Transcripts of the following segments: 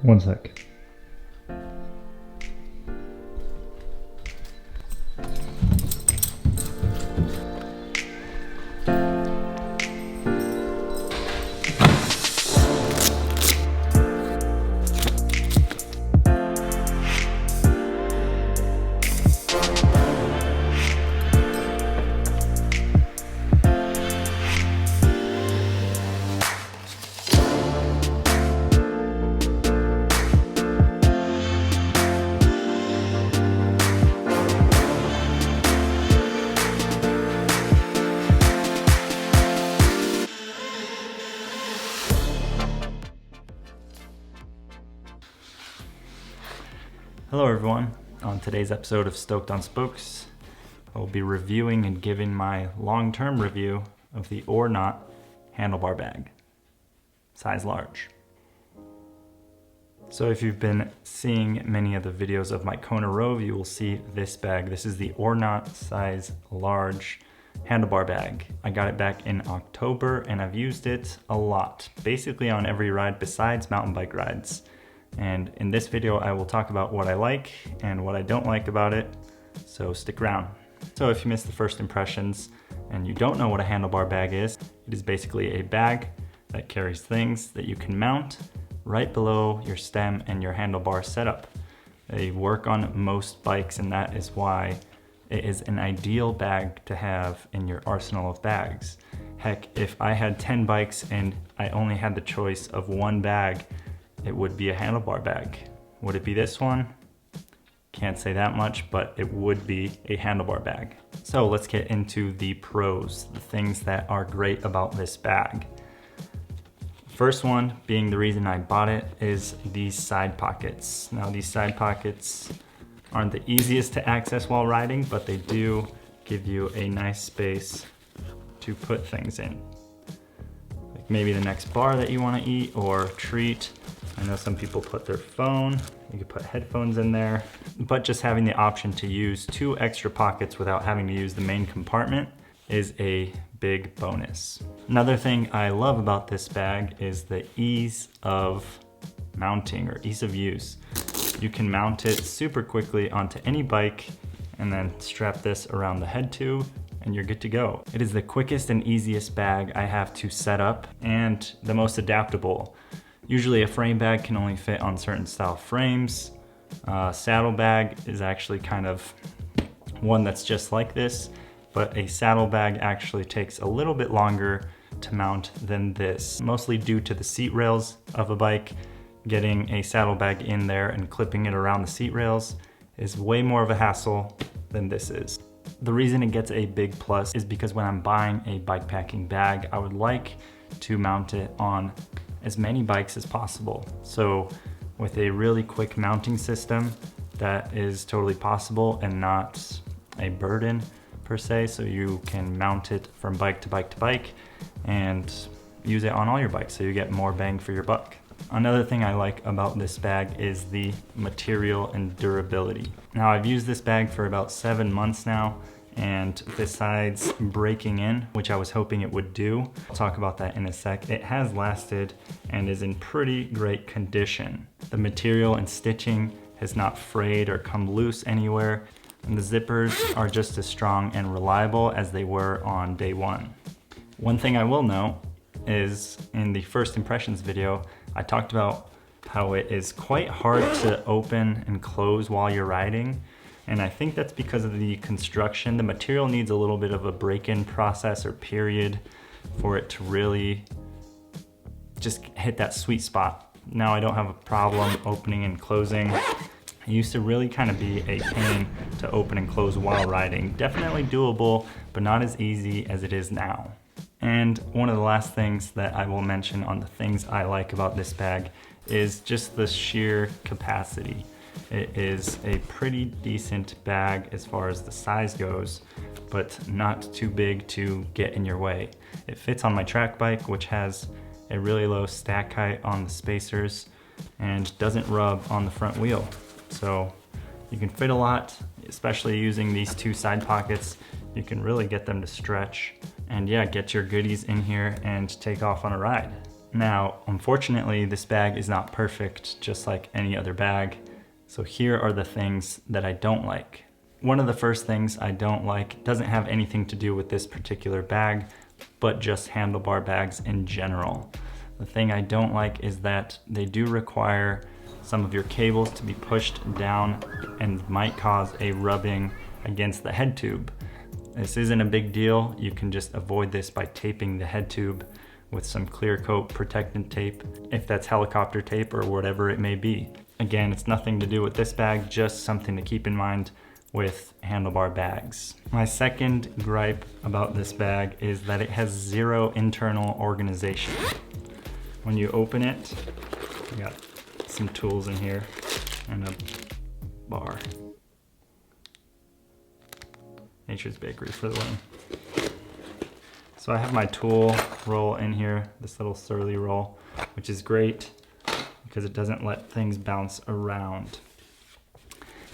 One sec. Hello everyone. On today's episode of Stoked on Spokes, I will be reviewing and giving my long-term review of the Ornot Handlebar Bag, size large. So if you've been seeing many of the videos of My Kona Roves, you will see this bag. This is the Ornot size large handlebar bag. I got it back in October and I've used it a lot, basically on every ride besides mountain bike rides. And in this video, I will talk about what I like and what I don't like about it, so stick around. So if you missed the first impressions and you don't know what a handlebar bag is, it is basically a bag that carries things that you can mount right below your stem and your handlebar setup. They work on most bikes, and that is why it is an ideal bag to have in your arsenal of bags. Heck, if I had 10 bikes and I only had the choice of one bag, it would be a handlebar bag. Would it be this one? Can't say that much, but it would be a handlebar bag. So let's get into the pros, the things that are great about this bag. First one being the reason I bought it is these side pockets. Now these side pockets aren't the easiest to access while riding, but they do give you a nice space to put things in. Like maybe the next bar that you want to eat or treat. I know some people put their phone, you could put headphones in there, but just having the option to use 2 extra pockets without having to use the main compartment is a big bonus. Another thing I love about this bag is the ease of mounting or ease of use. You can mount it super quickly onto any bike and then strap this around the head tube and you're good to go. It is the quickest and easiest bag I have to set up and the most adaptable. Usually a frame bag can only fit on certain style frames. Saddle bag is actually kind of one that's just like this, but a saddle bag actually takes a little bit longer to mount than this, mostly due to the seat rails of a bike. Getting a saddle bag in there and clipping it around the seat rails is way more of a hassle than this is. The reason it gets a big plus is because when I'm buying a bike packing bag, I would like to mount it on as many bikes as possible. So with a really quick mounting system, that is totally possible and not a burden per se. So you can mount it from bike to bike to bike and use it on all your bikes so you get more bang for your buck. Another thing I like about this bag is the material and durability. Now I've used this bag for about 7 months now, and besides breaking in, which I was hoping it would do, I'll talk about that in a sec, it has lasted and is in pretty great condition. The material and stitching has not frayed or come loose anywhere, and the zippers are just as strong and reliable as they were on day one. One thing I will note is in the first impressions video, I talked about how it is quite hard to open and close while you're riding. And I think that's because of the construction. The material needs a little bit of a break-in process or period for it to really just hit that sweet spot. Now I don't have a problem opening and closing. It used to really kind of be a pain to open and close while riding. Definitely doable, but not as easy as it is now. And one of the last things that I will mention on the things I like about this bag is just the sheer capacity. It is a pretty decent bag as far as the size goes, but not too big to get in your way. It fits on my track bike, which has a really low stack height on the spacers and doesn't rub on the front wheel. So you can fit a lot, especially using these 2 side pockets. You can really get them to stretch and yeah, get your goodies in here and take off on a ride. Now, unfortunately, this bag is not perfect, just like any other bag. So here are the things that I don't like. One of the first things I don't like doesn't have anything to do with this particular bag, but just handlebar bags in general. The thing I don't like is that they do require some of your cables to be pushed down and might cause a rubbing against the head tube. This isn't a big deal. You can just avoid this by taping the head tube with some clear coat protectant tape, if that's helicopter tape or whatever it may be. Again, it's nothing to do with this bag, just something to keep in mind with handlebar bags. My second gripe about this bag is that it has zero internal organization. When you open it, you got some tools in here and a bar. Nature's Bakery for the win. So I have my tool roll in here, this little surly roll, which is great because it doesn't let things bounce around.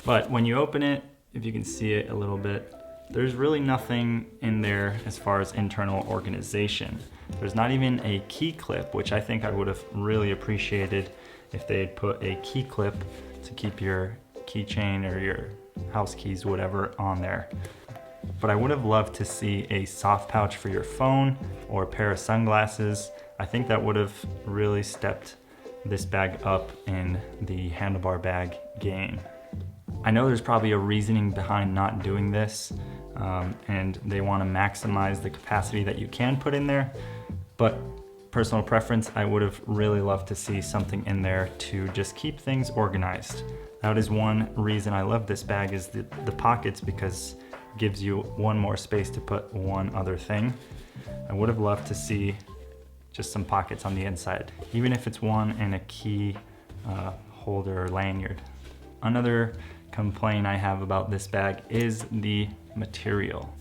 But when you open it, if you can see it a little bit, there's really nothing in there as far as internal organization. There's not even a key clip, which I think I would have really appreciated if they had put a key clip to keep your keychain or your house keys, whatever, on there. But I would have loved to see a soft pouch for your phone or a pair of sunglasses. I think that would have really stepped this bag up in the handlebar bag game. I know there's probably a reasoning behind not doing this, and they want to maximize the capacity that you can put in there, but personal preference, I would have really loved to see something in there to just keep things organized. That is one reason I love this bag, is the pockets, because it gives you one more space to put one other thing. I would have loved to see just some pockets on the inside, even if it's one and a key holder or lanyard. Another complaint I have about this bag is the material.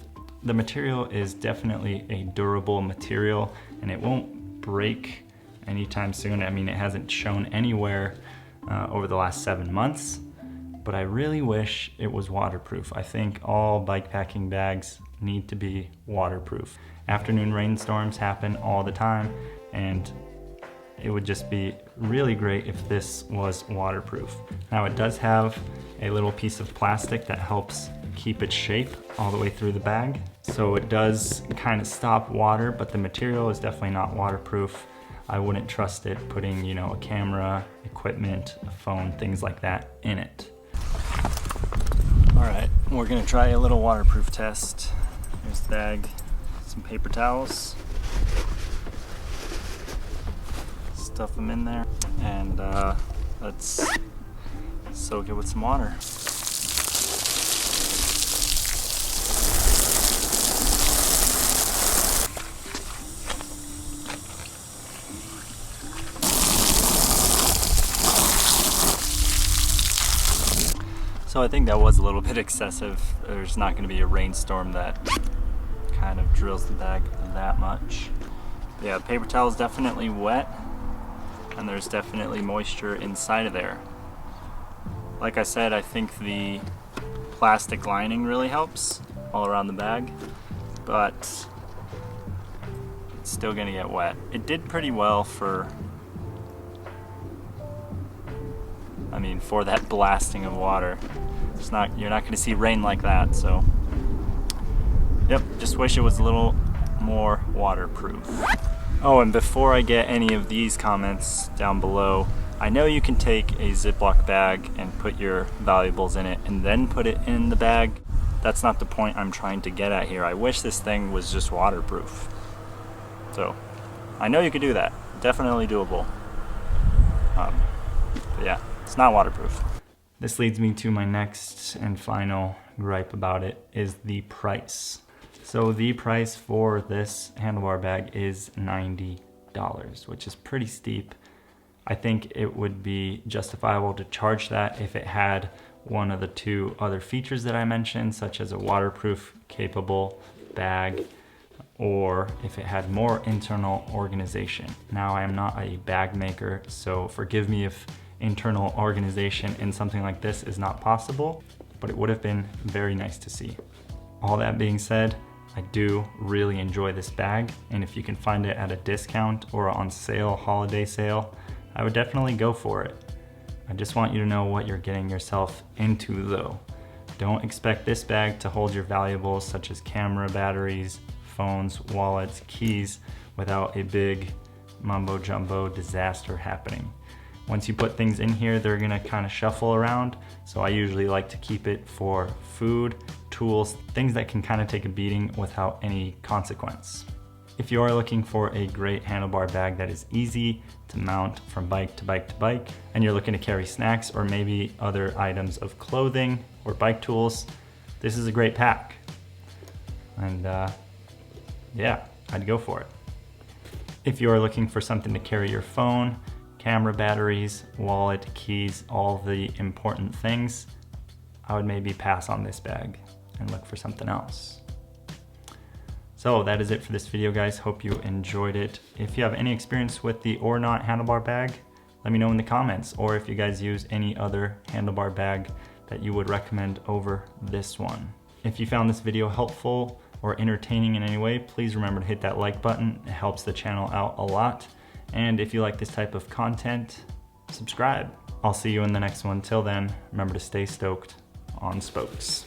The material is definitely a durable material and it won't break anytime soon. I mean, it hasn't shown anywhere over the last 7 months, but I really wish it was waterproof. I think all bikepacking bags need to be waterproof. Afternoon rainstorms happen all the time, and it would just be really great if this was waterproof. Now, it does have a little piece of plastic that helps keep its shape all the way through the bag. So it does kind of stop water, but the material is definitely not waterproof. I wouldn't trust it putting, you know, a camera, equipment, a phone, things like that in it. All right, we're gonna try a little waterproof test. Here's the bag, some paper towels. Stuff them in there, and let's soak it with some water. So I think that was a little bit excessive. There's not going to be a rainstorm that kind of drills the bag that much. Yeah, the paper towel is definitely wet, and there's definitely moisture inside of there. Like I said, I think the plastic lining really helps all around the bag, but it's still gonna get wet. It did pretty well for, I mean, for that blasting of water. You're not gonna see rain like that, so. Yep, just wish it was a little more waterproof. Oh, and before I get any of these comments down below, I know you can take a Ziploc bag and put your valuables in it and then put it in the bag. That's not the point I'm trying to get at here. I wish this thing was just waterproof. So, I know you could do that. Definitely doable. But yeah, it's not waterproof. This leads me to my next and final gripe about it, is the price. So the price for this handlebar bag is $90, which is pretty steep. I think it would be justifiable to charge that if it had one of the two other features that I mentioned, such as a waterproof capable bag, or if it had more internal organization. Now, I am not a bag maker, so forgive me if internal organization in something like this is not possible, but it would have been very nice to see. All that being said, I do really enjoy this bag, and if you can find it at a discount or on sale, holiday sale, I would definitely go for it. I just want you to know what you're getting yourself into though. Don't expect this bag to hold your valuables such as camera batteries, phones, wallets, keys without a big mumbo jumbo disaster happening. Once you put things in here, they're gonna kind of shuffle around. So I usually like to keep it for food, tools, things that can kind of take a beating without any consequence. If you are looking for a great handlebar bag that is easy to mount from bike to bike to bike, and you're looking to carry snacks or maybe other items of clothing or bike tools, this is a great pack. And yeah, I'd go for it. If you are looking for something to carry your phone, camera batteries, wallet, keys, all the important things, I would maybe pass on this bag and look for something else. So that is it for this video, guys. Hope you enjoyed it. If you have any experience with the Ornot handlebar bag, let me know in the comments, or if you guys use any other handlebar bag that you would recommend over this one. If you found this video helpful or entertaining in any way, please remember to hit that like button. It helps the channel out a lot. And if you like this type of content, subscribe. I'll see you in the next one. Till then, remember to stay stoked on spokes.